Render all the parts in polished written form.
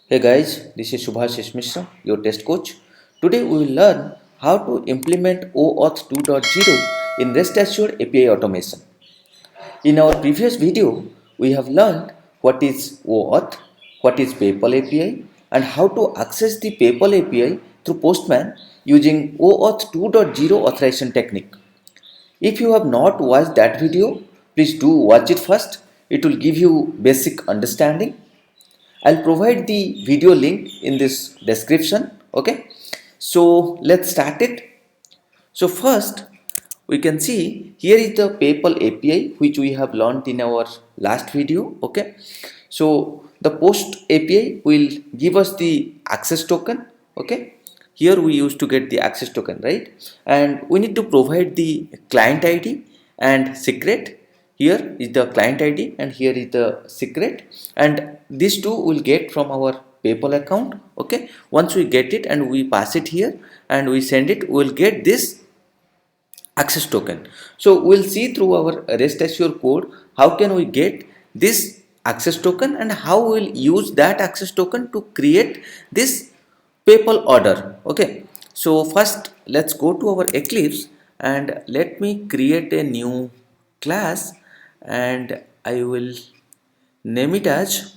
Hey guys, this is Subhash Mishra, your test coach. Today we will learn how to implement OAuth 2.0 in REST Assured API automation. In our previous video, we have learned what is OAuth, what is PayPal API, and how to access the PayPal API through Postman using OAuth 2.0 authorization technique. If you have not watched that video, please do watch it first. It will give you basic understanding. I'll provide the video link in this description. Okay, so let's start it. So first we can see here is the PayPal API which we have learned in our last video. Okay, so the post API will give us the access token. Okay, here we used to get the access token, right? And we need to provide the client ID and secret. Here is the client ID and here is the secret, and these two will get from our PayPal account. Okay, once we get it and we pass it here and we send it, we will get this access token. So we'll see through our rest assure code how can we get this access token and how we'll use that access token to create this PayPal order. Okay, so first let's go to our Eclipse and let me create a new class and I will name it as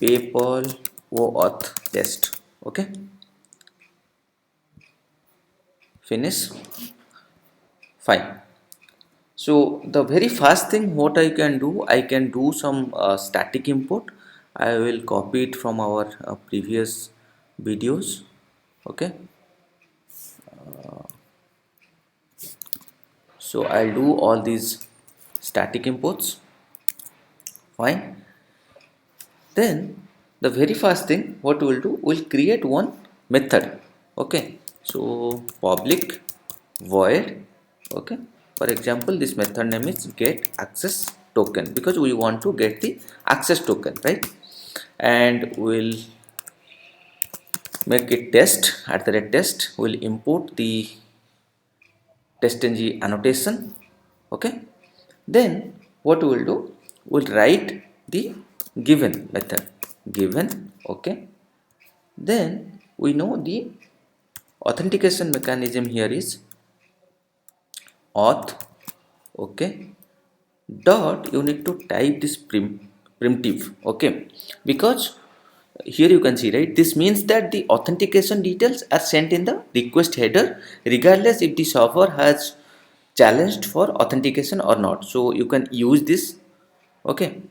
PayPal OAuth test. Okay, finish. Fine. So the very first thing what I can do, I can do some static import. I will copy it from our previous videos. Okay, so I'll do all these static imports. Fine. Then the very first thing what we'll do, we'll create one method. Okay, so public void. Okay, for example this method name is get access token because we want to get the access token, right? And we'll make it test at the rate test. We'll import the testng annotation. Okay, then what we will do, we'll write the given method given. Okay, then we know the authentication mechanism here is auth. Okay, dot you need to type this primitive. Okay, because here you can see, right, this means that the authentication details are sent in the request header regardless if the server has challenged for authentication or not. So you can use this. Okay,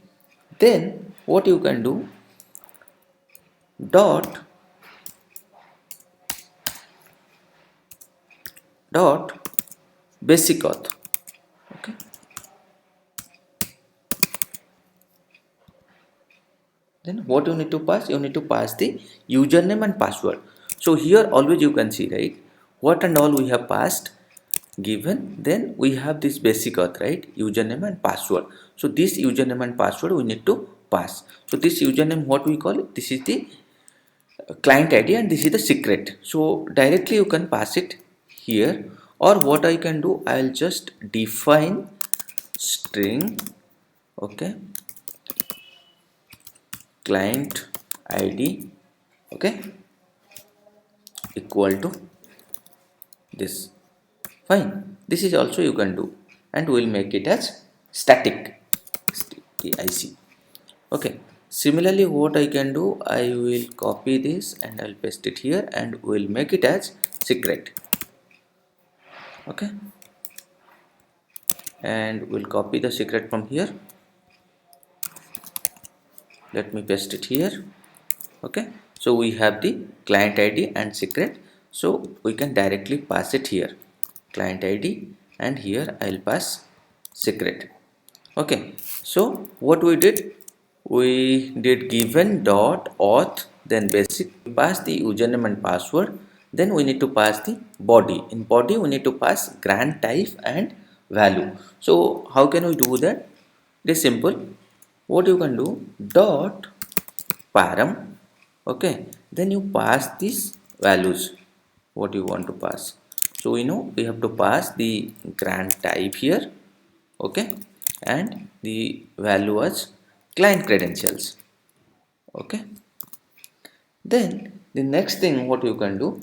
then what you can do, dot basic auth. Okay, then what you need to pass, you need to pass the username and password. So here always you can see, right, what and all we have passed given, then we have this basic auth, right, username and password. So this username and password we need to pass. So this username, what we call it, this is the client ID and this is the secret. So directly you can pass it here, or what I can do, I'll just define string. Okay, client ID, okay, equal to this. Fine, this is also you can do, and we'll make it as static tic. Okay, similarly what I can do, I will copy this and I'll paste it here and we'll make it as secret. Okay, and we'll copy the secret from here. Let me paste it here. Okay, so we have the client ID and secret, so we can directly pass it here, client ID, and here I'll pass secret. Okay, so what we did given dot auth, then basic, pass the username and password, then we need to pass the body. In body we need to pass grant type and value. So how can we do that? It is simple. What you can do, dot param. Okay, then you pass these values what you want to pass. So we know we have to pass the grant type here. Okay, and the value as client credentials. Okay, then the next thing what you can do,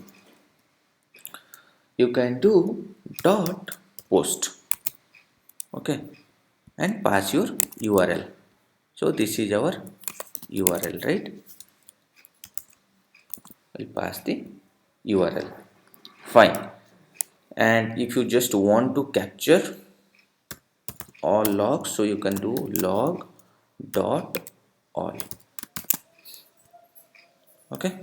you can do dot post. Okay, and pass your URL. So this is our URL, right? We'll pass the URL. Fine. And if you just want to capture all logs, so you can do log dot all. Okay,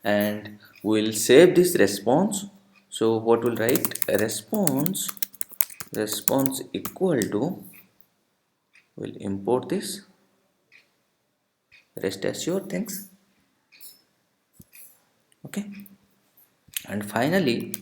and we'll save this response. So what we'll write, response equal to, we'll import this rest assured things. Okay, and finally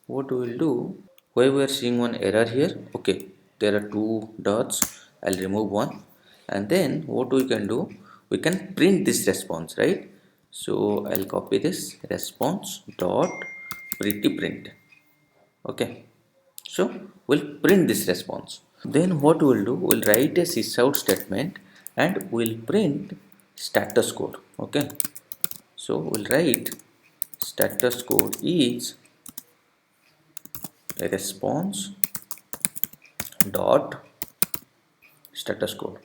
what we will do, where we are seeing one error here. Okay, there are two dots. I'll remove one, and then what we can do, we can print this response, right? So I'll copy this response dot pretty print. Okay, so we'll print this response. Then what we'll do, we'll write a sysout statement and we'll print status code. Okay, so we'll write status code is a response dot status code.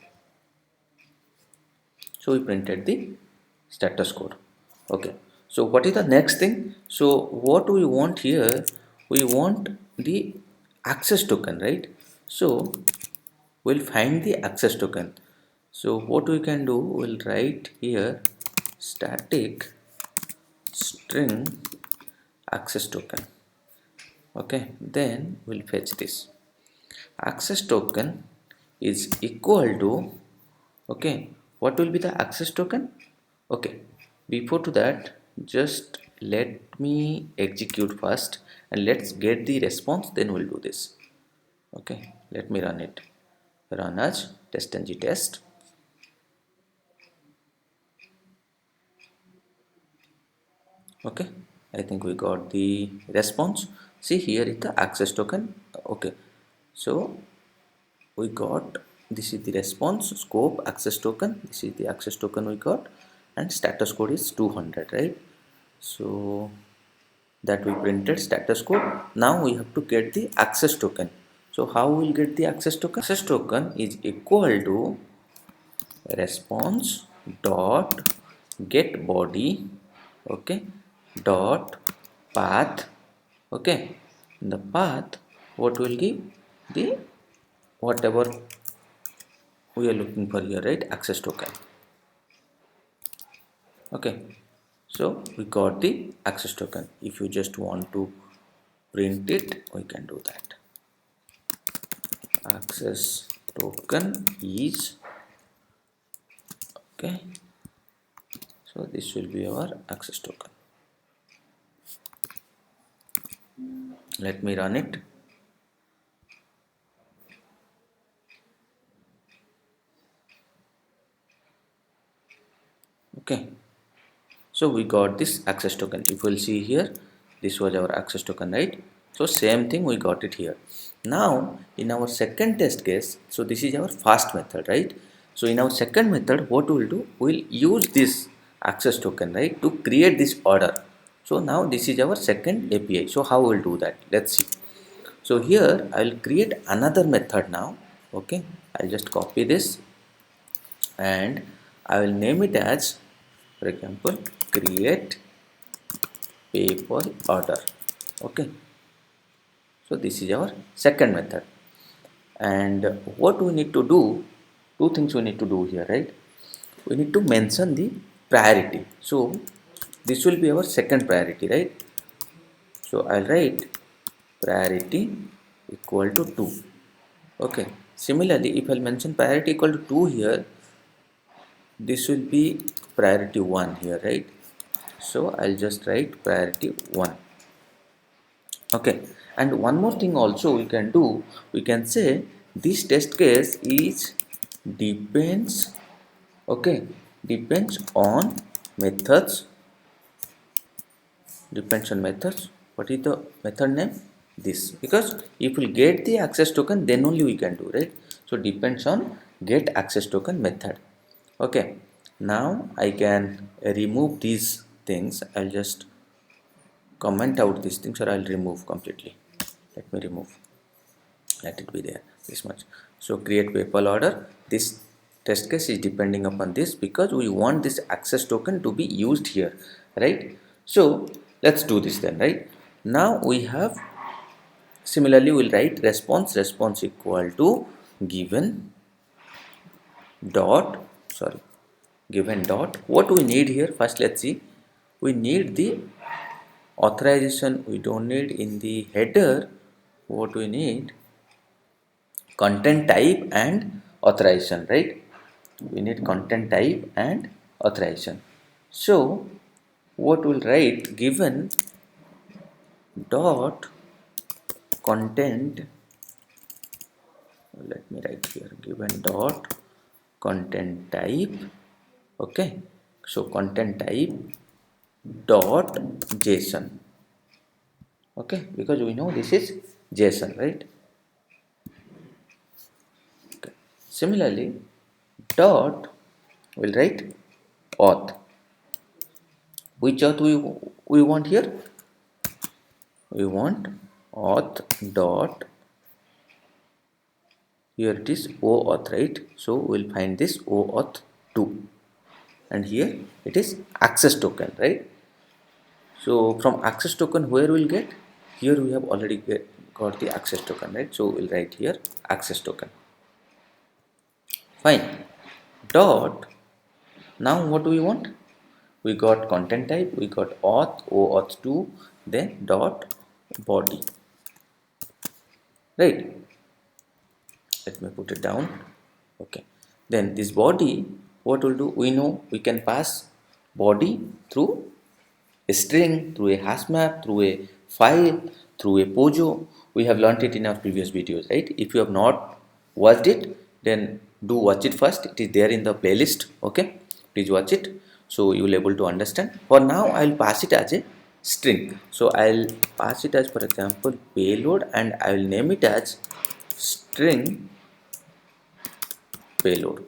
So we printed the status code. Okay, so what is the next thing? So what we want here, we want the access token, right? So we'll find the access token. So what we can do, we'll write here static string access token. Okay, then we'll fetch this access token is equal to, okay, what will be the access token? Okay, before to that, just let me execute first and let's get the response, then we'll do this. Okay, let me run it. Run as test ng test. Okay, I think we got the response. See, here is the access token. Okay, so we got, this is the response scope access token, this is the access token we got, and status code is 200, right? So that we printed status code. Now we have to get the access token. So how we'll get the access token? Access token is equal to response dot get body, okay, dot path. Okay, in the path what will give, the whatever we are looking for here, right? Access token. Okay, so we got the access token. If you just want to print it, we can do that. Access token is, okay, so this will be our access token. Let me run it. Okay, so we got this access token. If we'll see here, this was our access token, right? So same thing, we got it here. Now in our second test case, so this is our first method, right? So in our second method, what we'll do, we'll use this access token, right, to create this order. So now this is our second API. So how we'll do that? Let's see. So here I'll create another method now. Okay, I'll just copy this and I will name it as, for example, create paper order. Okay, so this is our second method, and what we need to do, two things we need to do here, right? We need to mention the priority. So this will be our second priority, right? So I'll write priority equal to 2. Okay, similarly if I'll mention priority equal to 2 here, this will be priority 1 here, right? So I'll just write priority 1. Okay, and one more thing also we can do, we can say this test case is depends, okay, depends on methods, depends on methods. What is the method name? This, because if we get the access token, then only we can do, right? So depends on get access token method. Okay, Now I can remove these things. I'll just comment out these things, or I'll remove completely. Let me remove. Let it be there, this much. So create PayPal order. This test case is depending upon this because we want this access token to be used here, right? So let's do this then, right? Now we have, similarly we'll write response equal to given dot, sorry, given dot. What we need here, first let's see. We need the authorization. We don't need in the header. What we need, content type and authorization, right? We need content type and authorization. So what we'll write, given dot content, let me write here, given dot content type. Okay, so content type dot JSON. Okay, because we know this is JSON, right? Okay. Similarly, dot will write auth. Which auth we want here? We want auth dot, here it is Oauth, right? So we'll find this Oauth2, and here it is access token, right? So from access token, where we'll get, here we have already got the access token, right? So we'll write here access token. Fine. Dot, now what do we want? We got content type, we got auth, Oauth2, then dot body, right? Let me put it down. Okay, then this body, what will do, we know we can pass body through a string, through a hash map, through a file, through a pojo. We have learned it in our previous videos, right? If you have not watched it, then do watch it first. It is there in the playlist. Okay, please watch it so you will able to understand. For now I'll pass it as a string. So I'll pass it as, for example, payload, and I will name it as string payload.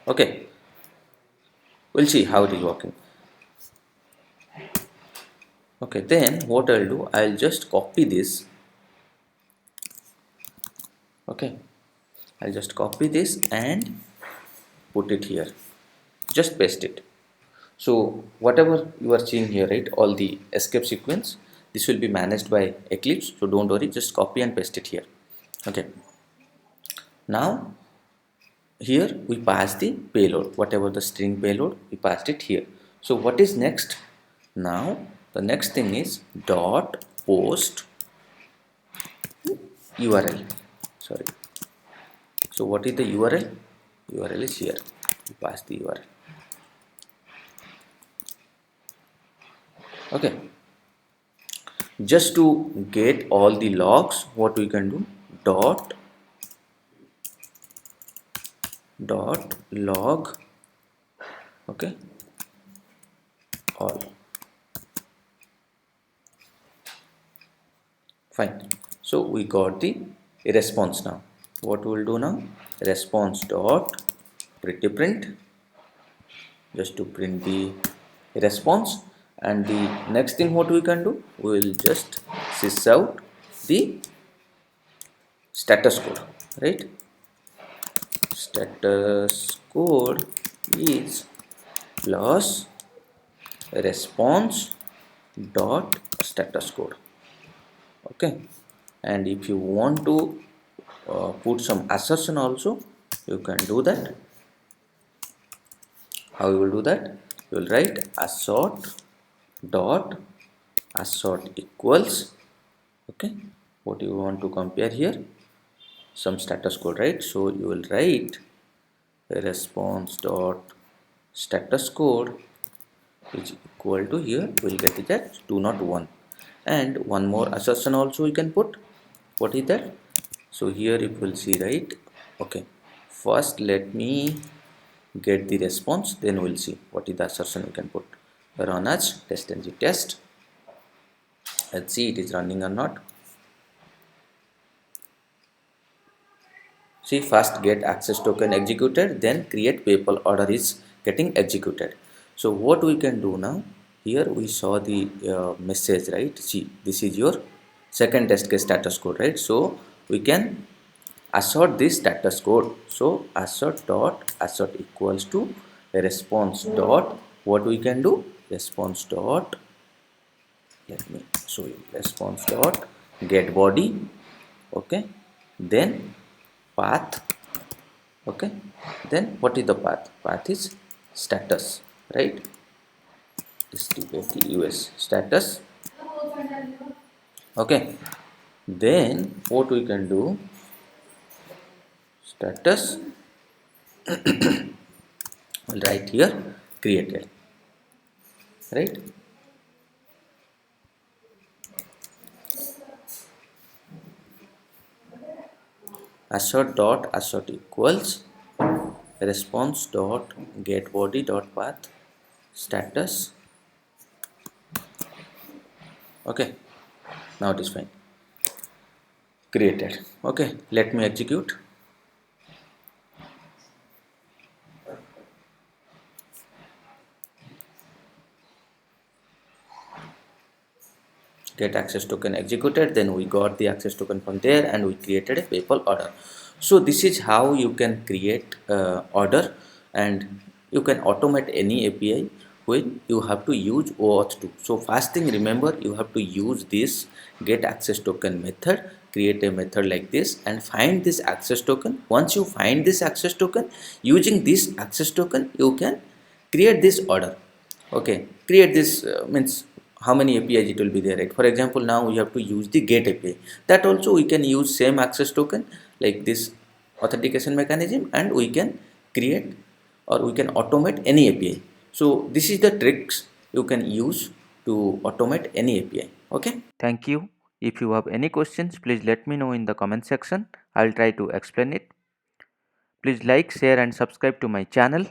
Okay, we'll see how it is working. Okay, then what I'll do, I'll just copy this. Okay, I'll just copy this and put it here, just paste it. So whatever you are seeing here, right, all the escape sequence, this will be managed by Eclipse, so don't worry, just copy and paste it here. Okay, now here we pass the payload, whatever the string payload, we passed it here. So what is next? Now the next thing is dot post URL. Sorry, so what is the URL? URL is here. We pass the URL. Okay, just to get all the logs, what we can do, dot log. Okay, all. Fine. So we got the response. Now what we will do now, response dot pretty print, just to print the response. And the next thing what we can do, we will just sys out the status code, right? Status code is plus response dot status code. Okay, and if you want to put some assertion also, you can do that. How you will do that? You will write assert dot assert equals, okay, what you want to compare here, some status code, right? So you will write response dot status code is equal to, here we'll get it at 2 not 1, and one more assertion also you can put. What is that? So here you will see, right? Okay, first let me get the response, then we'll see what is the assertion we can put. Run as test ng test. Let's see it is running or not. See, first get access token executed, then create PayPal order is getting executed. So what we can do now, here we saw the message, right? See, this is your second test case status code, right? So we can assert this status code. So assert equals to response dot, what we can do, response dot, let me show you, response dot get body, okay, then path, okay, then what is the path is status, right, status status, okay, then what we can do, status, right here created, right, assert equals response dot get body dot path status, okay, now it is fine, created, okay, let me execute. Get access token executed, then we got the access token from there and we created a PayPal order. So this is how you can create order, and you can automate any API when you have to use Oauth2. So first thing, remember, you have to use this get access token method, create a method like this and find this access token. Once you find this access token, using this access token you can create this order, okay, create this means how many APIs it will be there, right? For example, now we have to use the get API, that also we can use same access token like this authentication mechanism, and we can create or we can automate any API. So this is the tricks you can use to automate any API, okay. Thank you. If you have any questions, please let me know in the comment section. I'll try to explain it. Please like, share and subscribe to my channel.